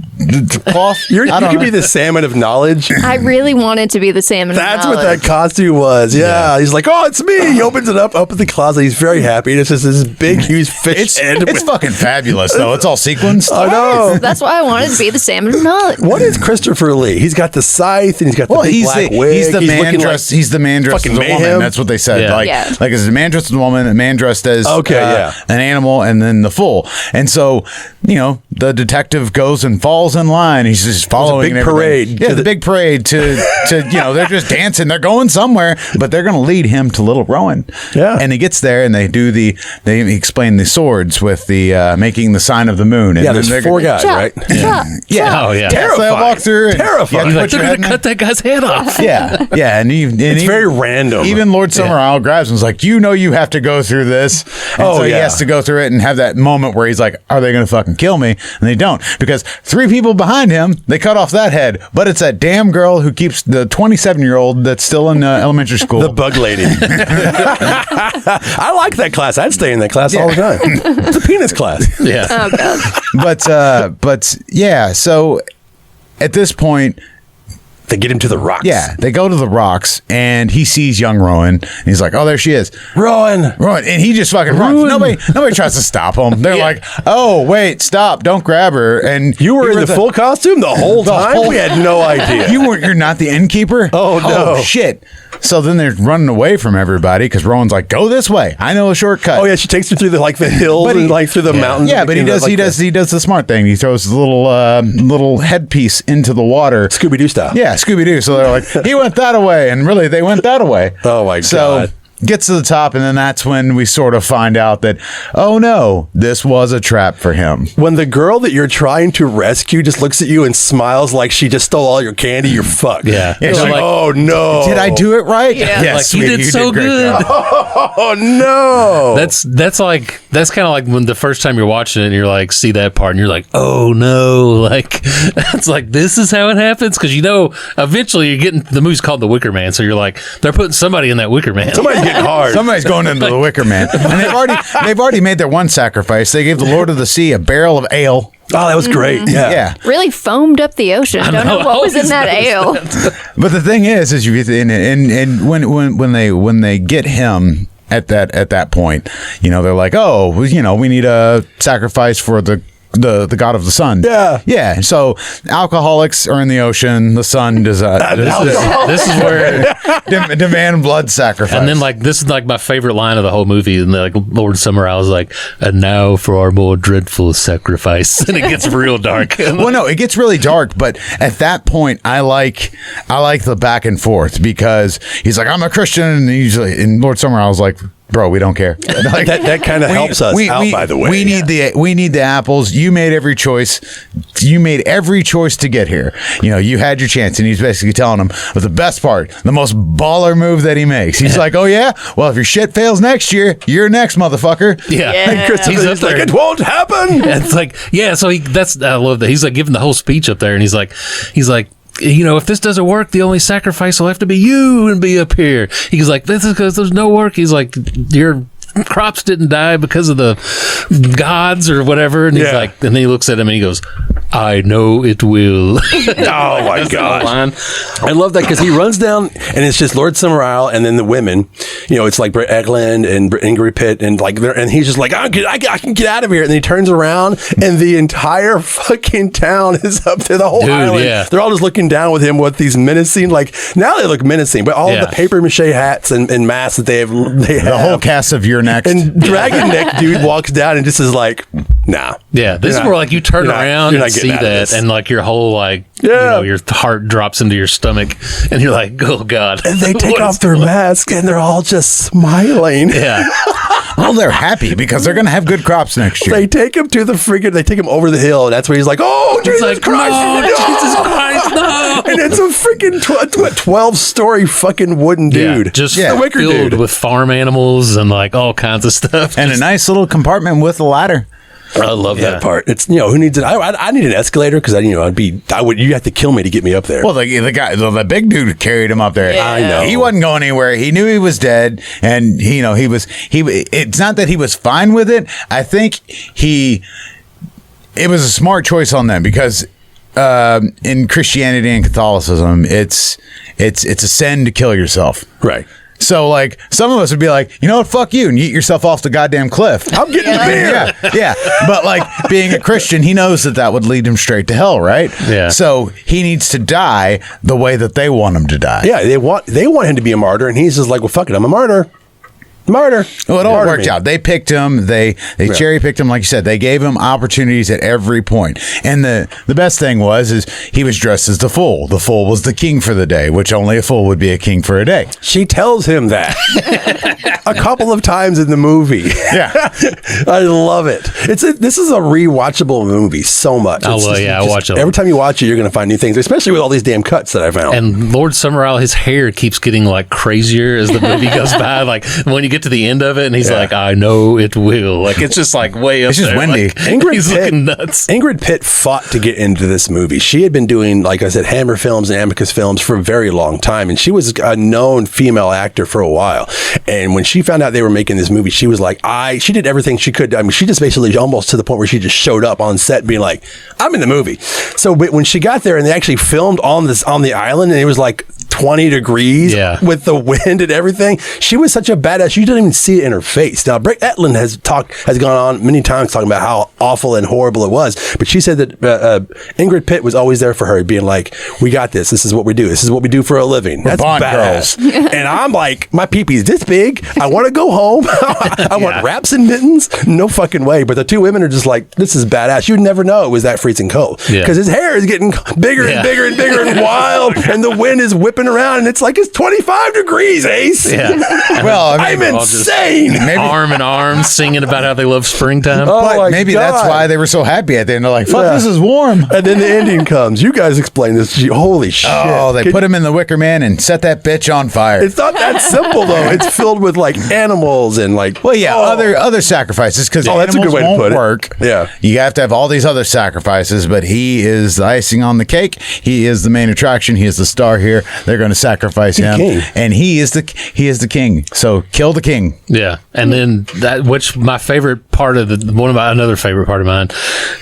cloth. You could be the salmon of knowledge. I really wanted to be the salmon. That's of what that knowledge. costume was. Yeah. He's like, oh, it's me. He opens it up at the closet. He's very happy. And it's just this big, huge fish head. It's fucking fabulous, though. It's all sequenced. I know. That's why I wanted to be the salmon of knowledge. What is Christopher Lee? He's got the scythe and he's got the big black wig. He's the man looking dressed. He's the man dressed as fucking a woman. mayhem. That's what they said. Yeah. Like it's a man dressed as a woman, a man dressed as an animal, and then the fool. And so, the detective goes and falls in line. He's just following big parade. Yeah, the big parade to they're just dancing. They're going somewhere, but they're going to lead him to Little Rowan. Yeah. And he gets there, and they explain the swords with the making the sign of the moon. And Yeah, then there's 4 guys, right? Yeah. Oh yeah. So they walk through. And Terrifying. He's you like, have to put they're your gonna head in cut that guy's head off. yeah, and It's very random. Even Lord Summerisle grabs him. Is like, you have to go through this. And so he has to go through it and have that moment where he's like, are they going to fucking kill me? And they don't, because 3 people behind him, they cut off that head, but it's that damn girl who keeps the 27-year-old that's still in elementary school. The bug lady. I like that class. I'd stay in that class all the time. It's a penis class. Yeah. Oh god. but yeah. So at this point, They get him to the rocks. yeah, they go to the rocks, and he sees young Rowan, and he's like, "Oh, there she is, Rowan. and he just fucking runs. Nobody tries to stop him. They're like, "Oh, wait, stop! Don't grab her!" And You were in the full costume the whole time? We had no idea. You're not the innkeeper? Oh, no. Shit. So then they're running away from everybody because Rowan's like, go this way. I know a shortcut. Oh yeah, she takes her through the hills But he- and through the mountains. Yeah, but he does the smart thing. He throws his little headpiece into the water. Scooby Doo style. Yeah, Scooby Doo. So they're like, he went that way, and really they went that way. Oh, my God. Gets to the top, and then that's when we sort of find out that, oh no, this was a trap for him. When the girl that you're trying to rescue just looks at you and smiles like she just stole all your candy, you're fucked. Yeah. You're They're like, like, oh no. Did I do it right? Yeah. Yes, like, sweetie, you did so a great good. job. Oh no. That's kind of like when the first time you're watching it and you're like, see that part and you're like, oh no, like it's like this is how it happens, because eventually you're getting, the movie's called The Wicker Man, so you're like, they're putting somebody in that Wicker Man. Somebody's getting hard. Somebody's going into the Wicker Man, and they've already made their one sacrifice. They gave the Lord of the Sea a barrel of ale. Oh, that was great. Yeah. Yeah, Really foamed up the ocean. Don't know what was in that ale. but the thing is you and when they get him at that point, they're like, oh, we need a sacrifice for the god of the sun. Yeah. So alcoholics are in the ocean. The sun does. This is where, demand blood sacrifice. and then like this is like my favorite line of the whole movie, and like Lord Summerisle is like, and now for our more dreadful sacrifice, and it gets real dark. Well, no, it gets really dark, but at that point, I like the back and forth, because he's like, I'm a Christian, and Lord Summerisle's like, bro, we don't care. Like, that kind of helps us out, by the way. We need the apples. You made every choice. You made every choice to get here. You had your chance. And he's basically telling him, but the best part, the most baller move that he makes. He's like, oh yeah? Well, if your shit fails next year, you're next, motherfucker. Yeah. And Christopher's like, it won't happen. Yeah, it's like, yeah, so I love that. He's like giving the whole speech up there, and he's like, if this doesn't work, the only sacrifice will have to be you and be up here. He's like, this is because there's no work. He's like, your crops didn't die because of the gods or whatever. And he's like, and then he looks at him and he goes, I know it will. Oh my god! I love that, because he runs down and it's just Lord Summerisle and then the women. It's like Ekland and Ingrid Pitt and and he's just like, I can get out of here. And then he turns around and the entire fucking town is up there. The whole island. Yeah. They're all just looking down with him with these menacing. Like now they look menacing, but all of the paper mache hats and masks that they have. The whole cast of You're Next. And Dragon Neck dude walks down and just is like, nah. Yeah, this is where like you turn around and see out of that, this. and like your whole your heart drops into your stomach, and you're like, oh god. And they take What off is their going- mask, and they're all just smiling. Yeah, Well, they're happy because they're going to have good crops next year. They take him to they take him over the hill, and that's where he's like, "Oh, Jesus like, Christ, no, no!" Jesus Christ, no. And it's a freaking 12-story fucking wooden dude, just the Wicker filled dude. with farm animals and like all kinds of stuff. and a nice little compartment with a ladder. I love Yeah. that part. It's who needs it? I need an escalator because you have to kill me to get me up there. Well, the big dude carried him up there. Yeah. I know. He wasn't going anywhere. He knew he was dead, and it's not that he was fine with it. I think it was a smart choice on them because in Christianity and Catholicism, it's a sin to kill yourself. right. So, like, some of us would be like, you know what, fuck you, and yeet yourself off the goddamn cliff. I'm getting the beer. Yeah. But, like, being a Christian, he knows that would lead him straight to hell, right? Yeah. So, he needs to die the way that they want him to die. Yeah, they want him to be a martyr, and he's just like, well, fuck it, I'm a martyr. Martyr. Well, it all Martyr worked me. out. They picked him. They cherry picked him, like you said. They gave him opportunities at every point. And the best thing is he was dressed as the fool. The fool was the king for the day, which only a fool would be a king for a day. She tells him that a couple of times in the movie. Yeah. I love it. This is a rewatchable movie so much. Oh, well, yeah, I watch it. Every time you watch it, you're going to find new things, especially with all these damn cuts that I found. And Lord Summerisle, his hair keeps getting like crazier as the movie goes by. Like when you get to the end of it, and he's like, "I know it will." Like it's just like way up. It's just there. windy. Like, he's looking nuts. Ingrid Pitt fought to get into this movie. She had been doing, like I said, Hammer films and Amicus films for a very long time, and she was a known female actor for a while. And when she found out they were making this movie, she was like, she did everything she could. I mean, she just basically almost to the point where she just showed up on set being like, "I'm in the movie." So when she got there and they actually filmed on the island, and it was like 20 degrees with the wind and everything, she was such a badass. You didn't even see it in her face. Now, Ekland has gone on many times talking about how awful and horrible it was, but she said that Ingrid Pitt was always there for her, being like, "We got this. This is what we do. This is what we do for a living." That's Bond badass. And I'm like, my pee-pee's this big. I want to go home. I want wraps and mittens. No fucking way. But the two women are just like, this is badass. You'd never know it was that freezing cold because his hair is getting bigger and bigger and bigger and wild, and the wind is whipping around, and it's like it's 25 degrees, Ace. Yeah. Well, I'm insane. Arm in arm, singing about how they love springtime. Oh, but my maybe God. that's why they were so happy at the end. They're like, fuck, this is warm. And then the ending comes. You guys explain this. Holy shit. Oh, they put him in the Wicker Man and set that bitch on fire. It's not that simple, though. It's filled with like animals and like. Well, yeah, other sacrifices because that's a good way to put it. work. Yeah. You have to have all these other sacrifices, but he is the icing on the cake. He is the main attraction. He is the star here. They're going to sacrifice him, king. and he is the king. So kill the king. Yeah, and then which my favorite part of another favorite part of mine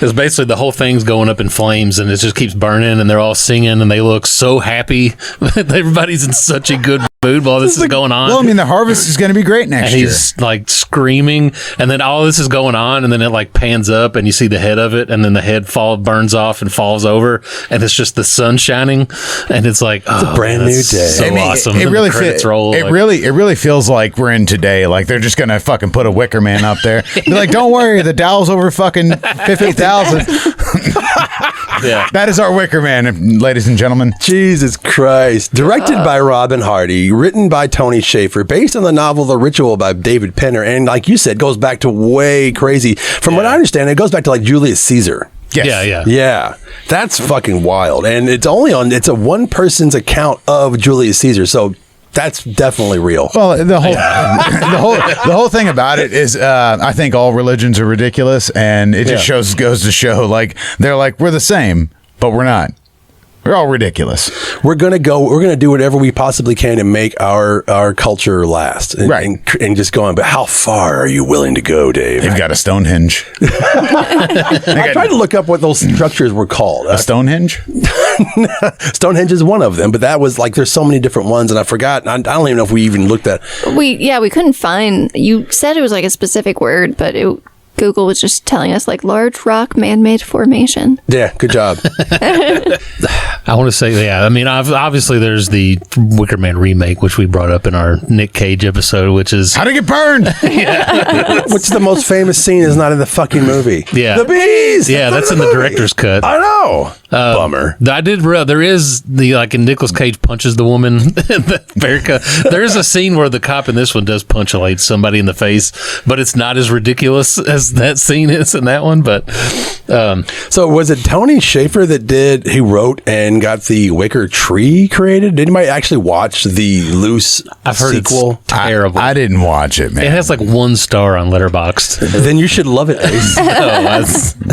is basically the whole thing's going up in flames and it just keeps burning and they're all singing and they look so happy. Everybody's in such a good mood while this is going on. Well, I mean, the harvest is going to be great next and year. he's like screaming, and then all this is going on, and then it like pans up, and you see the head of it, and then the head burns off and falls over, and it's just the sun shining, and it's like it's a brand new day. So awesome. It And really the credits roll. It really feels like we're in today. Like they're just gonna fucking put a Wicker Man up there. Be like, don't worry, the Dow's over fucking 50,000. Yeah. That is our Wicker Man, ladies and gentlemen. Jesus Christ. Directed by Robin Hardy, written by Tony Schaefer, based on the novel The Ritual by David Penner, and like you said, goes back to way crazy. From what I understand, it goes back to like Julius Caesar. Yes. Yeah. That's fucking wild. And it's a one person's account of Julius Caesar. So that's definitely real. Well, the whole thing about it is, I think all religions are ridiculous, and it just goes to show, like they're like we're the same, but we're not. We're all ridiculous. We're gonna do whatever we possibly can to make our culture last, and just go on. But how far are you willing to go, Dave? They've got a Stonehenge. I tried to look up what those structures were called. A Stonehenge? Stonehenge is one of them, but that was like there's so many different ones, and I forgot. I don't even know if we even looked at. We couldn't find. You said it was like a specific word, but it Google was just telling us like large rock man-made formation. Yeah, good job. I want to say, yeah, I mean, obviously there's the Wicker Man remake, which we brought up in our Nick Cage episode, which is... How to get burned! Which is the most famous scene is not in the fucking movie. Yeah. The bees! Yeah, that's in the director's cut. I know. Bummer. I did realize there is the, like, in Nicolas Cage punches the woman in the bear cut. There is a scene where the cop in this one does punctuate somebody in the face, but it's not as ridiculous as that scene is in that one. But so was it Tony Schaefer that he wrote and got the Wicker Tree created? Did anybody actually watch the Loose I've heard sequel? it's terrible. I didn't watch it, man. It has like 1 star on Letterboxd. Then you should love it, Ace.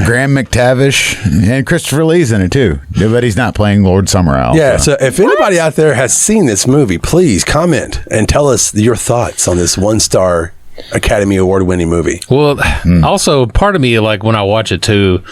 Graham McTavish and Christopher Lee's in it too, but he's not playing Lord Summerisle. Yeah, so if anybody out there has seen this movie, please comment and tell us your thoughts on this 1-star Academy Award winning movie. Well, also part of me, like when I watch it too,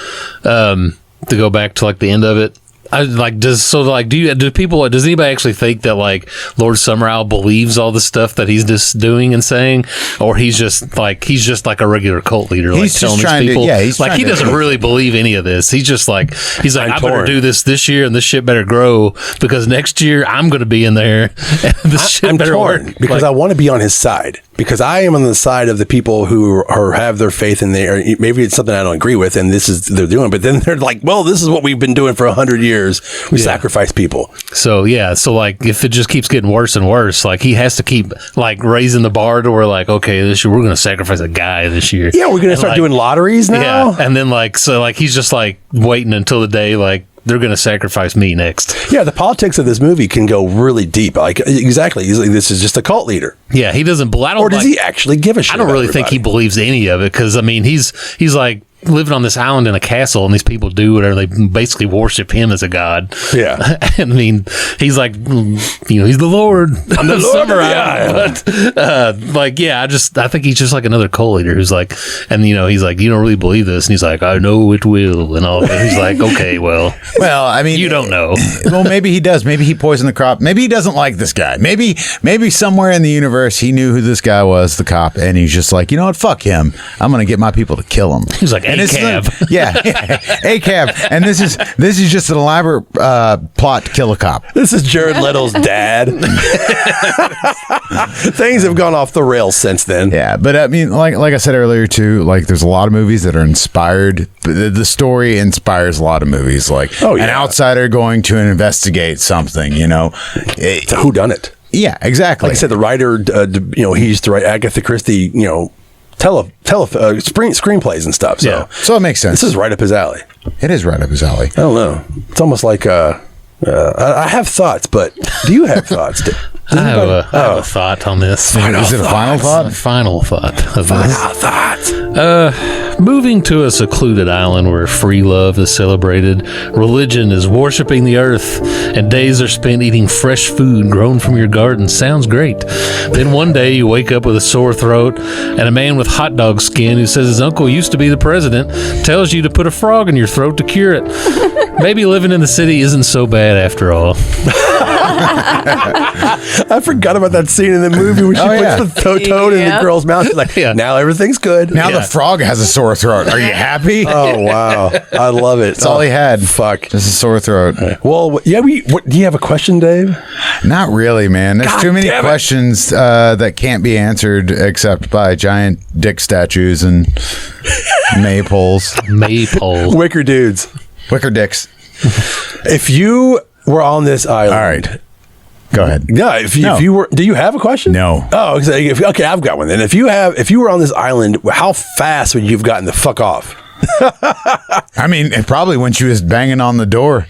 to go back to like the end of it, I like does anybody actually think that like Lord Summerisle believes all the stuff that he's just doing and saying, or he's just like a regular cult leader, like He's telling just these trying to- people, yeah, he's like trying he to- doesn't really believe any of this. He's like I better torn. do this year, and this shit better grow because next year I'm going to be in there, and this shit I'm better torn work because Like, I want to be on his side, because I am on the side of the people who have their faith in there. Maybe it's something I don't agree with, and this is they're doing, but then they're like, well, this is what we've been doing for 100 years. We sacrifice people. So like if it just keeps getting worse and worse, like he has to keep like raising the bar to where like, okay, this year we're going to sacrifice a guy this year. Yeah, we're going to And, start like, doing lotteries now. Yeah, and then like so like he's just like waiting until the day like they're going to sacrifice me next. Yeah, the politics of this movie can go really deep. Like exactly, he's like, this is just a cult leader, Yeah, he doesn't. or does he actually give a shit? I don't about really think he everybody? believes any of it because I mean he's like living on this island in a castle, and these people do whatever. They basically worship him as a god. Yeah. I mean, he's like, he's the Lord. I'm the Lord of the But like, yeah, I think he's just like another cult leader who's like, and he's like, you don't really believe this, and he's like, I know it will, and all. And he's like, okay, well, I mean, you don't know. Well, maybe he does. Maybe he poisoned the crop. Maybe he doesn't like this guy. Maybe somewhere in the universe he knew who this guy was, the cop, and he's just like, you know what, fuck him. I'm gonna get my people to kill him. He's like, And this is A-cab. A-cab. And this is just an elaborate plot to kill a cop. This is Jared Leto's dad. Things have gone off the rails since then. Yeah, but I mean, like I said earlier too, like there's a lot of movies that are inspired. The story inspires a lot of movies. Like an outsider going to investigate something. It's a whodunit. Yeah, exactly. Like I said, the writer, he used to write Agatha Christie, screenplays and stuff. So, Yeah. So it makes sense. This is right up his alley. It is right up his alley. I don't know. It's almost like I have thoughts, but do you have thoughts? I have a thought on this. Is it a final thought? Final thought of this. Thoughts. Moving to a secluded island where free love is celebrated, religion is worshiping the earth, and days are spent eating fresh food grown from your garden sounds great. Then one day you wake up with a sore throat, and a man with hot dog skin who says his uncle used to be the president tells you to put a frog in your throat to cure it. Maybe living in the city isn't so bad after all. I forgot about that scene in the movie where she puts the toad in the girl's mouth. She's like, now everything's good. Now the frog has a sore throat. Are you happy? Oh, wow. I love it. That's all he had. Fuck. Just a sore throat. Well, yeah, do you have a question, Dave? Not really, man. There's God too many damn it. questions that can't be answered except by giant dick statues and maypoles. Maypole. Wicker dudes. Wicker dicks. If you were on this island. All right. Go ahead. Yeah, if you were, do you have a question? No. Oh, okay, I've got one then. If you were on this island, how fast would you have gotten the fuck off? I mean, probably when she was banging on the door.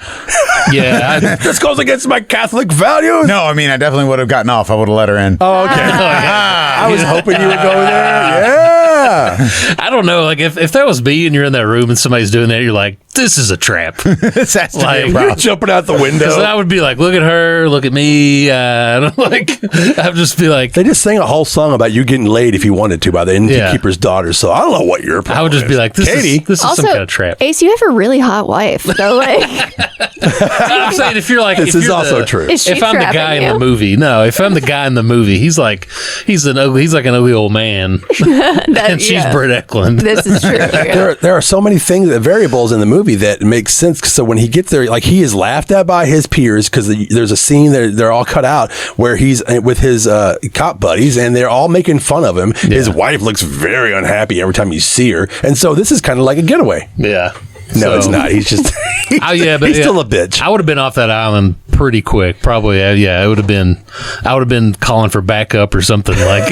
Yeah. This goes against my Catholic values. No, I mean, I definitely would have gotten off. I would have let her in. Oh, okay. I was hoping you would go there. Yeah. I don't know. Like if that was me and you're in that room and somebody's doing that, you're like, this is a trap. This has to be a Like, problem. Jumping out the window. Because I would be like, look at her, look at me. Like, I'd just be like, They just sang a whole song about you getting laid if you wanted to by the innkeeper's daughter. So I don't know what your problem I would just is. be like, this Katie. is Also, some kind of trap. Ace, you have a really hot wife. So, like, I'm saying if you're like, This if is you're also the- true. is she If I'm the trapping guy you? in the movie, if I'm the guy in the movie, he's like an ugly old man, and she's yeah. Britt Ekland. This is true. Yeah. There are so many things, variables in the movie that make sense. So when he gets there, like he is laughed at by his peers because there's a scene they're all cut out where he's with his cop buddies and they're all making fun of him. His wife looks very unhappy every time you see her, and so this is kind of like a getaway. Yeah. No, it's not. He's just he's still a bitch. I would have been off that island pretty quick. Probably, it would have been. I would have been calling for backup or something like.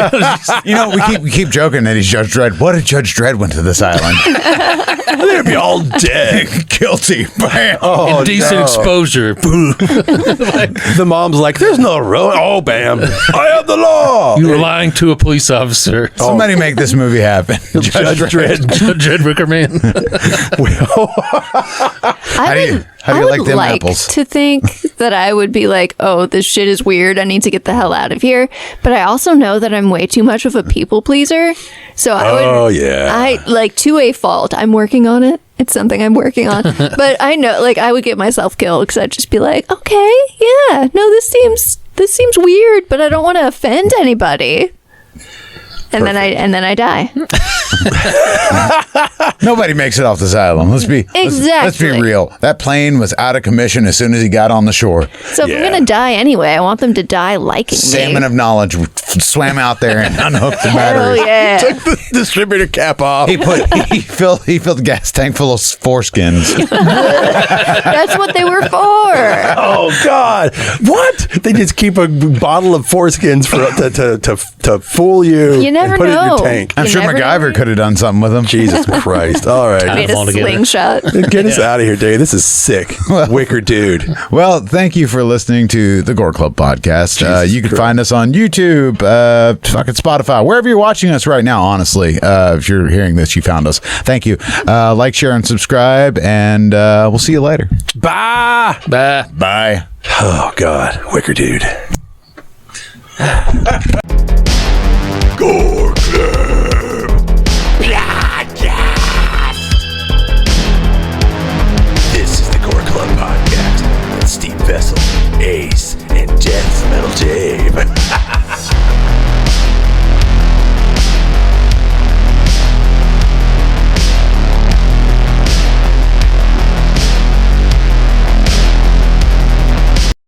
We keep joking that he's Judge Dredd. What if Judge Dredd went to this island? They'd be all dead. Guilty. Bam. Oh, Indecent exposure. The mom's like, "There's no road." Oh, bam! I have the law. You were lying to a police officer. Somebody make this movie happen. Judge Dredd. Judge Wicker Man. How do you I like would them like apples? to think that I would be like, oh, this shit is weird. I need to get the hell out of here. But I also know that I'm way too much of a people pleaser. So I would. Oh, yeah. I like to a fault. I'm working on it. It's something I'm working on. But I know, like, I would get myself killed because I'd just be like, okay, yeah, no, this seems weird, but I don't want to offend anybody. And then I die. Nobody makes it off this island. Let's be Exactly. real. That plane was out of commission as soon as he got on the shore. So if I'm gonna die anyway, I want them to die liking Salmon me. of knowledge swam out there and unhooked the Hell batteries. yeah. Took the distributor cap off. He filled the gas tank full of foreskins. That's what they were for. Oh God! What? They just keep a bottle of foreskins to fool you. You never and put it in know. your tank. I'm You sure never MacGyver know. could have done something with them. Jesus Christ! All right, Made them all a together. slingshot. get us out of here, Dave. This is sick. Wicker dude. Well, thank you for listening to the Gore Club podcast. You can find us on YouTube, fucking Spotify, wherever you're watching us right now. Honestly, if you're hearing this, you found us. Thank you. Like, share, and subscribe, and we'll see you later. Bye. Bye. Bye. Oh God, Wicker dude.